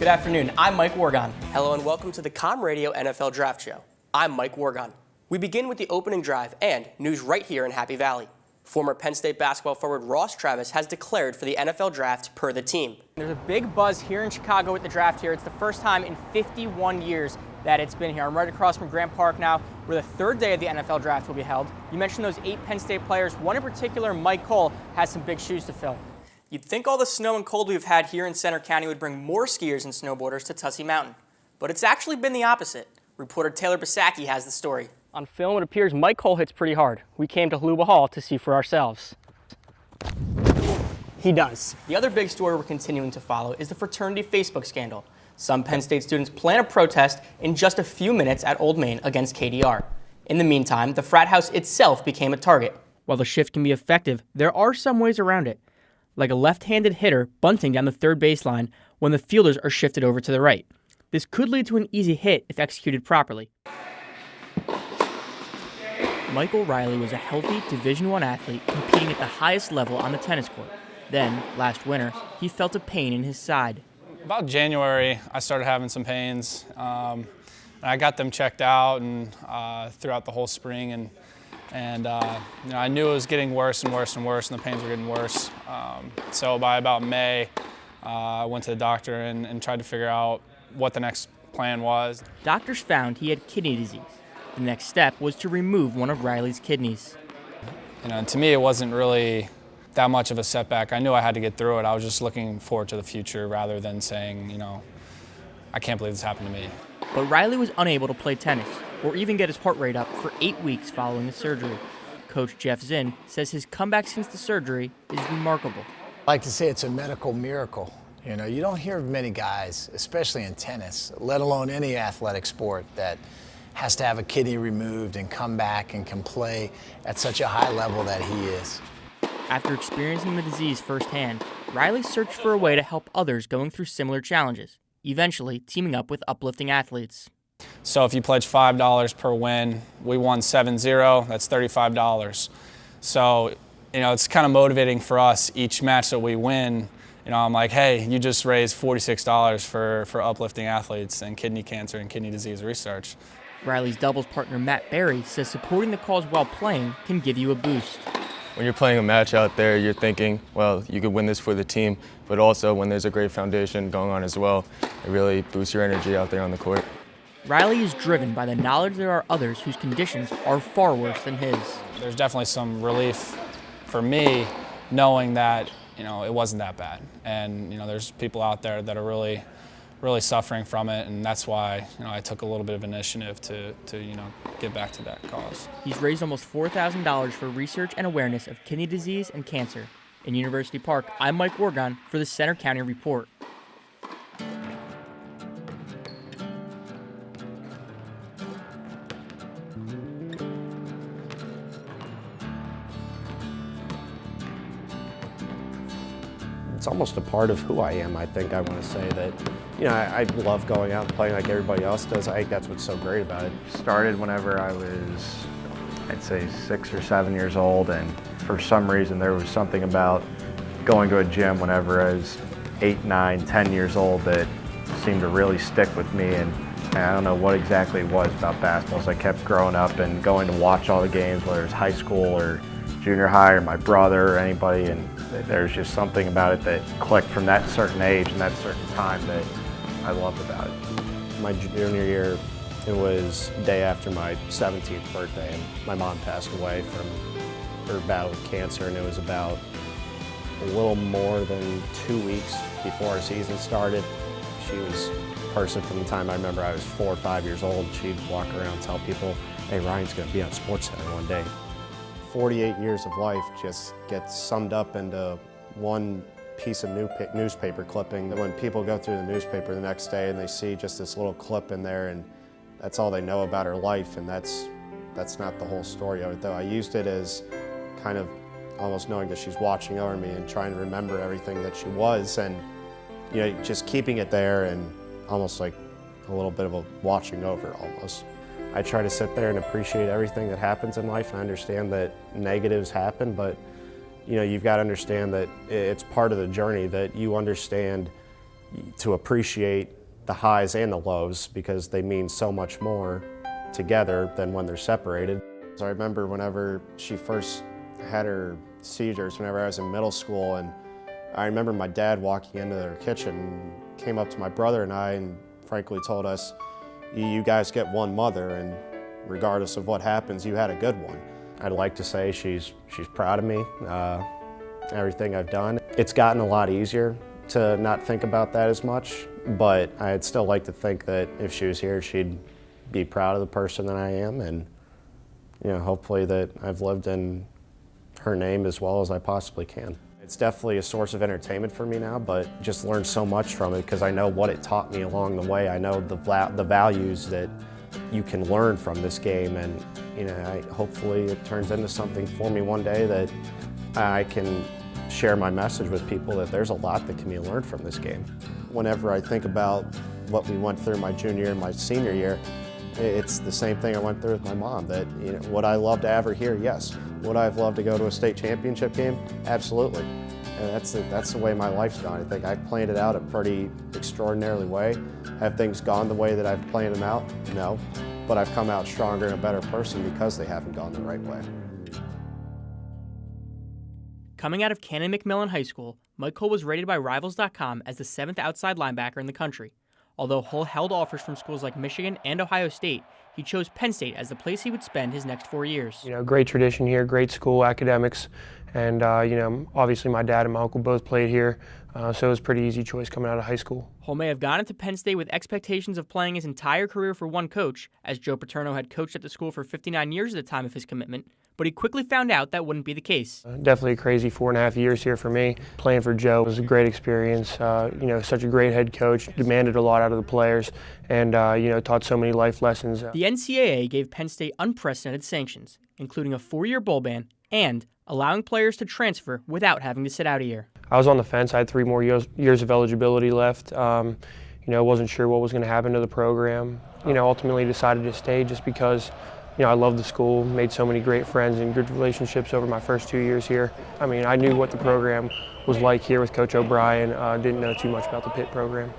Good afternoon, I'm Mike Wargon. Hello and welcome to the Com Radio NFL Draft Show. I'm Mike Wargon. We begin with the opening drive and news right here in Happy Valley. Former Penn State basketball forward Ross Travis has declared for the NFL Draft per the team. There's a big buzz here in Chicago with the draft here. It's the first time in 51 years that it's been here. I'm right across from Grant Park now, where the third day of the NFL Draft will be held. You mentioned those 8 Penn State players. One in particular, Mike Cole, has some big shoes to fill. You'd think all the snow and cold we've had here in Center County would bring more skiers and snowboarders to Tussey Mountain. But it's actually been the opposite. Reporter Taylor Basacki has the story. On film, it appears Mike Cole hits pretty hard. We came to Haluba Hall to see for ourselves. He does. The other big story we're continuing to follow is the fraternity Facebook scandal. Some Penn State students plan a protest in just a few minutes at Old Main against KDR. In the meantime, the frat house itself became a target. While the shift can be effective, there are some ways around it, like a left-handed hitter bunting down the third baseline when the fielders are shifted over to the right. This could lead to an easy hit if executed properly. Michael Riley was a healthy Division I athlete competing at the highest level on the tennis court. Then, last winter, he felt a pain in his side. About January, I started having some pains. And I got them checked out and throughout the whole spring, and I knew it was getting worse and worse and worse, and the pains were getting worse. So by about May, I went to the doctor and tried to figure out what the next plan was. Doctors found he had kidney disease. The next step was to remove one of Riley's kidneys. To me, it wasn't really that much of a setback. I knew I had to get through it. I was just looking forward to the future rather than saying, I can't believe this happened to me. But Riley was unable to play tennis or even get his heart rate up for 8 weeks following the surgery. Coach Jeff Zinn says his comeback since the surgery is remarkable. I like to say it's a medical miracle. You don't hear of many guys, especially in tennis, let alone any athletic sport, that has to have a kidney removed and come back and can play at such a high level that he is. After experiencing the disease firsthand, Riley searched for a way to help others going through similar challenges, eventually teaming up with uplifting athletes. So if you pledge $5 per win, we won 7-0, that's $35. So, it's kind of motivating for us each match that we win. I'm like, hey, you just raised $46 for uplifting athletes and kidney cancer and kidney disease research. Riley's doubles partner Matt Berry says supporting the cause while playing can give you a boost. When you're playing a match out there, you're thinking, well, you could win this for the team, but also when there's a great foundation going on as well, it really boosts your energy out there on the court. Riley is driven by the knowledge there are others whose conditions are far worse than his. There's definitely some relief for me knowing that, it wasn't that bad. And, there's people out there that are really suffering from it, and that's why I took a little bit of initiative to get back to that cause. He's raised almost $4,000 for research and awareness of kidney disease and cancer. In University Park, I'm Mike Wargon for the Center County Report. It's almost a part of who I am. I think I want to say that, I love going out and playing like everybody else does. I think that's what's so great about it. Started whenever I was, I'd say 6 or 7 years old, and for some reason there was something about going to a gym whenever I was 8, 9, 10 years old that seemed to really stick with me, and I don't know what exactly it was about basketball, so I kept growing up and going to watch all the games, whether it's high school or junior high or my brother or anybody, and there's just something about it that clicked from that certain age and that certain time that I loved about it. My junior year, it was the day after my 17th birthday, and my mom passed away from her battle with cancer, and it was about a little more than 2 weeks before our season started. She was a person from the time I remember I was 4 or 5 years old. She'd walk around and tell people, hey, Ryan's going to be on SportsCenter one day. 48 years of life just gets summed up into one piece of newspaper clipping. When people go through the newspaper the next day and they see just this little clip in there, and that's all they know about her life, and that's not the whole story of it, though. I used it as kind of almost knowing that she's watching over me and trying to remember everything that she was, and just keeping it there and almost like a little bit of a watching over almost. I try to sit there and appreciate everything that happens in life, and I understand that negatives happen, but you've got to understand that it's part of the journey, that you understand to appreciate the highs and the lows because they mean so much more together than when they're separated. So I remember whenever she first had her seizures, whenever I was in middle school, and I remember my dad walking into their kitchen, came up to my brother and I, and frankly told us, you guys get one mother, and regardless of what happens, you had a good one. I'd like to say she's proud of me, everything I've done. It's gotten a lot easier to not think about that as much, but I'd still like to think that if she was here, she'd be proud of the person that I am, and hopefully that I've lived in her name as well as I possibly can. It's definitely a source of entertainment for me now, but just learned so much from it because I know what it taught me along the way. I know the values that you can learn from this game, and hopefully it turns into something for me one day that I can share my message with people that there's a lot that can be learned from this game. Whenever I think about what we went through my junior and my senior year, it's the same thing I went through with my mom, that would I love to have her here? Yes. Would I have loved to go to a state championship game? Absolutely. And that's the way my life's gone. I think I've planned it out a pretty extraordinarily way. Have things gone the way that I've planned them out? No. But I've come out stronger and a better person because they haven't gone the right way. Coming out of Canon McMillan High School, Mike Hull was rated by Rivals.com as the 7th outside linebacker in the country. Although Hull held offers from schools like Michigan and Ohio State, he chose Penn State as the place he would spend his next 4 years. Great tradition here, great school, academics, and obviously my dad and my uncle both played here, so it was a pretty easy choice coming out of high school. Hull may have gone into Penn State with expectations of playing his entire career for one coach, as Joe Paterno had coached at the school for 59 years at the time of his commitment, but he quickly found out that wouldn't be the case. Definitely a crazy 4.5 years here for me. Playing for Joe was a great experience. Such a great head coach, demanded a lot out of the players, and taught so many life lessons. The NCAA gave Penn State unprecedented sanctions, including a 4-year bowl ban and allowing players to transfer without having to sit out a year. I was on the fence. I had 3 more years of eligibility left. Wasn't sure what was going to happen to the program. Ultimately decided to stay just because I loved the school, made so many great friends and good relationships over my first 2 years here. I knew what the program was like here with Coach O'Brien. Didn't know too much about the Pitt program.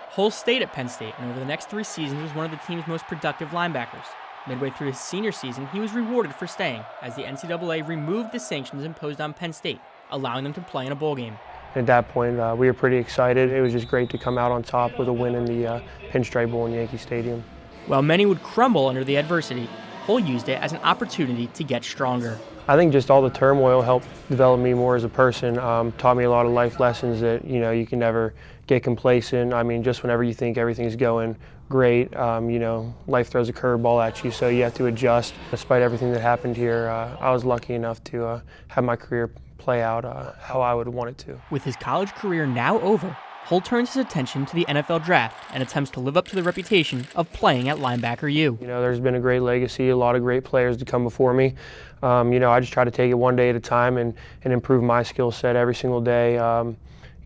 Hull stayed at Penn State, and over the next 3 seasons was one of the team's most productive linebackers. Midway through his senior season, he was rewarded for staying, as the NCAA removed the sanctions imposed on Penn State, allowing them to play in a bowl game. At that point, we were pretty excited. It was just great to come out on top with a win in the Pinstripe Bowl in Yankee Stadium. While many would crumble under the adversity, Hull used it as an opportunity to get stronger. I think just all the turmoil helped develop me more as a person, taught me a lot of life lessons that, you can never get complacent. Just whenever you think everything's going great, life throws a curveball at you, so you have to adjust. Despite everything that happened here, I was lucky enough to have my career play out how I would want it to. With his college career now over, Hull turns his attention to the NFL draft and attempts to live up to the reputation of playing at linebacker U. There's been a great legacy, a lot of great players to come before me. I just try to take it one day at a time and improve my skill set every single day.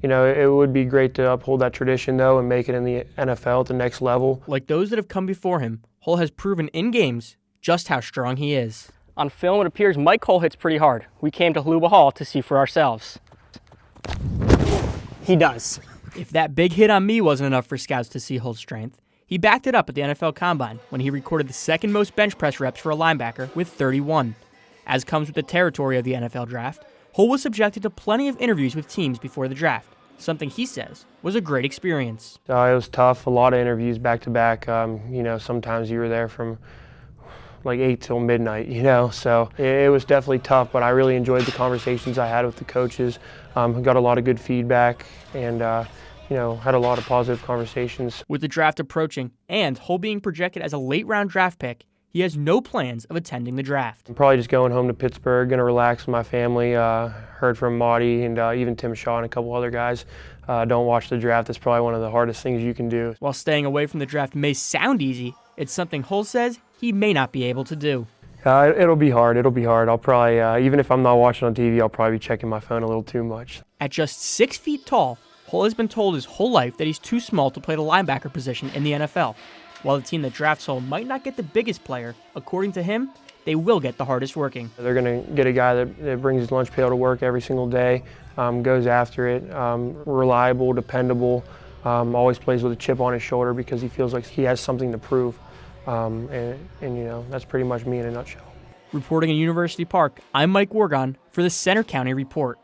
It would be great to uphold that tradition, though, and make it in the NFL at the next level. Like those that have come before him, Hull has proven in games just how strong he is. On film, it appears Mike Hull hits pretty hard. We came to Holuba Hall to see for ourselves. He does. If that big hit on me wasn't enough for scouts to see Hull's strength, he backed it up at the NFL Combine when he recorded the second most bench press reps for a linebacker with 31. As comes with the territory of the NFL Draft, Hull was subjected to plenty of interviews with teams before the draft, something he says was a great experience. It was tough, a lot of interviews back-to-back. Sometimes you were there from like 8 till midnight, so it was definitely tough, but I really enjoyed the conversations I had with the coaches. Got a lot of good feedback and had a lot of positive conversations. With the draft approaching and Hull being projected as a late-round draft pick, he has no plans of attending the draft. I'm probably just going home to Pittsburgh, going to relax with my family. Heard from Marty and even Tim Shaw and a couple other guys. Don't watch the draft. It's probably one of the hardest things you can do. While staying away from the draft may sound easy, it's something Hull says he may not be able to do. It'll be hard. I'll probably, even if I'm not watching on TV, I'll probably be checking my phone a little too much. At just 6 feet tall, Hull has been told his whole life that he's too small to play the linebacker position in the NFL. While the team that drafts Hull might not get the biggest player, according to him, they will get the hardest working. They're going to get a guy that brings his lunch pail to work every single day, goes after it, reliable, dependable, always plays with a chip on his shoulder because he feels like he has something to prove. And you know, that's pretty much me in a nutshell. Reporting in University Park, I'm Mike Wargon for the Center County Report.